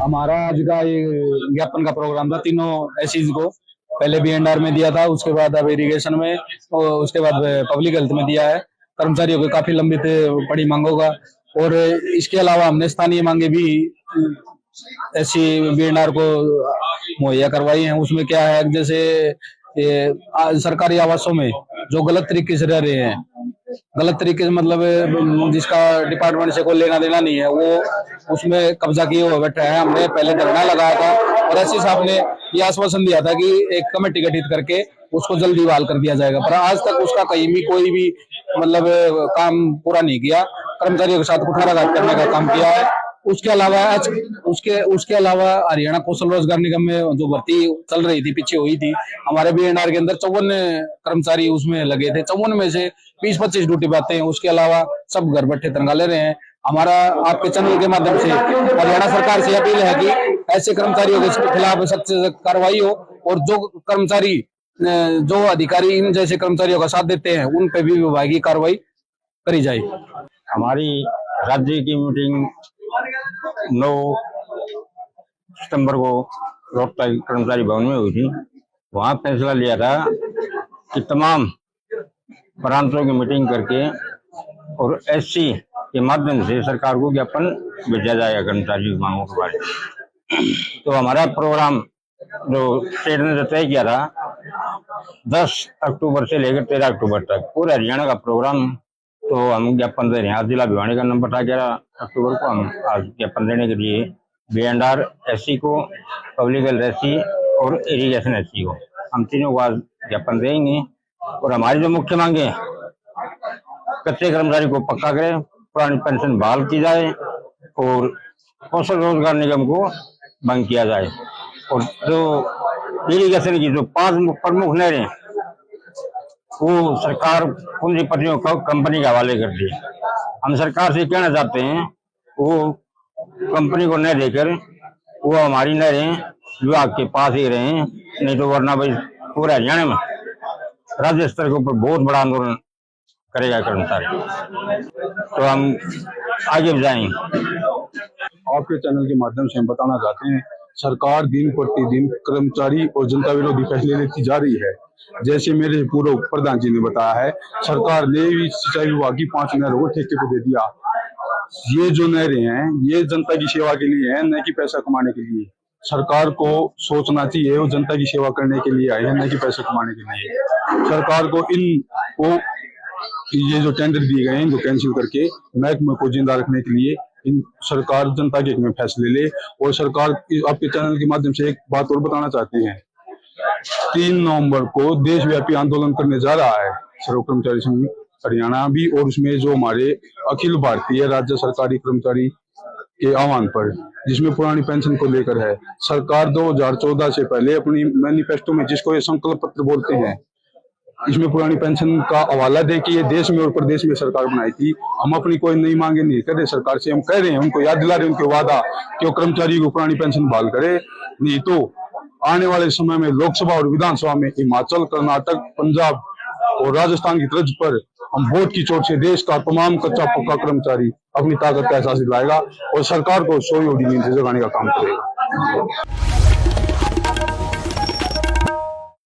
हमारा आज का ये ज्ञापन का प्रोग्राम था। तीनों एसईज को पहले बीएनआर में दिया था, उसके बाद अब इरिगेशन में, उसके बाद पब्लिक हेल्थ में दिया है। कर्मचारियों को काफी लंबित पड़ी मांगों का, और इसके अलावा हमने स्थानीय मांगे भी ऐसी बीएनआर को मुहैया करवाई हैं। उसमें क्या है, जैसे सरकारी आवासों में जो गलत तरीके से रह रहे हैं, गलत तरीके से मतलब जिसका डिपार्टमेंट से कोई लेना देना नहीं है, वो उसमें कब्जा किए हुए बैठा है। हमने पहले धरना लगाया था और एसपी साहब ने ये आश्वासन दिया था कि एक कमेटी गठित करके उसको जल्दी बहाल कर दिया जाएगा, पर आज तक उसका कहीं भी कोई भी मतलब काम पूरा नहीं किया। कर्मचारियों के साथ कुठाराघात करने का काम किया है। उसके अलावा हरियाणा कौशल रोजगार निगम में जो भर्ती चल रही थी, पीछे हुई थी, हमारे बीएनआर के अंदर 54 कर्मचारी उसमें लगे थे। 54 में से 20-25 ड्यूटी पे आते हैं, उसके अलावा सब घर बैठे तनख्वाह ले रहे हैं। हमारा आपके चैनल के माध्यम से हरियाणा सरकार से अपील है कि ऐसे कर्मचारियों के खिलाफ सख्त से सख्त कार्रवाई हो, और जो कर्मचारी जो अधिकारी इन जैसे कर्मचारियों का साथ देते हैं उन पे भी विभागीय कार्रवाई करी जाए। हमारी राज्य की मीटिंग 9 सितंबर को रोहतक कर्मचारी भवन में हुई थी। वहां फैसला लिया था कि तमाम प्रांतों की मीटिंग करके और एससी के माध्यम से सरकार को ज्ञापन भेजा जाएगा कर्मचारियों की मांगों के बारे में। तो हमारा प्रोग्राम जो स्टेट ने तय किया था 10 अक्टूबर से लेकर 13 अक्टूबर तक पूरे हरियाणा का प्रोग्राम, तो हम ज्ञापन दे रहे हैं। आज जिला भिवानी का नंबर था 11 अक्टूबर को। हम आज ज्ञापन देने के लिए बीएनआर एससी को, पब्लिक हेल्थ एससी और इरिगेशन एससी को, हम तीनों को आज ज्ञापन देंगे। और हमारी जो मुख्य मांगे, कच्चे कर्मचारी को पक्का करें, पुरानी पेंशन बहाल की जाए और कौशल रोजगार निगम को बंद किया जाए, और जो इरिगेशन की जो 5 प्रमुख नहरें वो सरकार पूंजीपतियों को कंपनी के हवाले कर दी। हम सरकार से कहना चाहते हैं वो कंपनी को न देकर वो हमारी नहरें विभाग के पास ही रहे, नहीं तो वरना भाई पूरे हरियाणा में राज्य स्तर के ऊपर बहुत बड़ा आंदोलन करेगा कर्मचारी। तो हम आगे जाएंगे। आपके चैनल के माध्यम से हम बताना चाहते हैं, सरकार दिन प्रतिदिन कर्मचारी और जनता विरोधी फैसले लेती जा रही है। जैसे मेरे पूर्व प्रधान जी ने बताया है, सरकार ने भी सिंचाई विभाग की 5 नहरों को ठेके पे दे दिया। ये जो नहरें हैं ये जनता की सेवा के लिए है, न कि पैसा कमाने के लिए। सरकार को सोचना चाहिए वो जनता की सेवा करने के लिए आए हैं, न कि पैसा कमाने के लिए। सरकार को ये जो टेंडर दिए गए हैं इनको कैंसिल करके महकमे को जिंदा रखने के लिए सरकार जनता के हित में फैसले ले। और सरकार आपके चैनल के माध्यम से एक बात और बताना चाहते हैं, 3 नवंबर को देशव्यापी आंदोलन करने जा रहा है सर्व कर्मचारी संघ हरियाणा भी, और उसमें जो हमारे अखिल भारतीय राज्य सरकारी कर्मचारी के आह्वान पर, जिसमें पुरानी पेंशन को लेकर है। सरकार 2014 से पहले अपनी मैनिफेस्टो में, जिसको ये संकल्प पत्र बोलते हैं, इसमें पुरानी पेंशन का हवाला दे के ये देश में और प्रदेश में सरकार बनाई थी। हम अपनी कोई नई मांगे नहीं कर रहे सरकार से, हम कह रहे हैं, उनको याद दिला रहे हैं उनके वादा कि वो कर्मचारी को पुरानी पेंशन बहाल करे। नहीं तो आने वाले समय में लोकसभा और विधानसभा में हिमाचल, कर्नाटक, पंजाब और राजस्थान की तर्ज पर हम वोट की चोट से देश का तमाम कच्चा पक्का कर्मचारी अपनी ताकत का एहसास दिलाएगा और सरकार को सोई हुई नींद से जगाने का काम करेगा।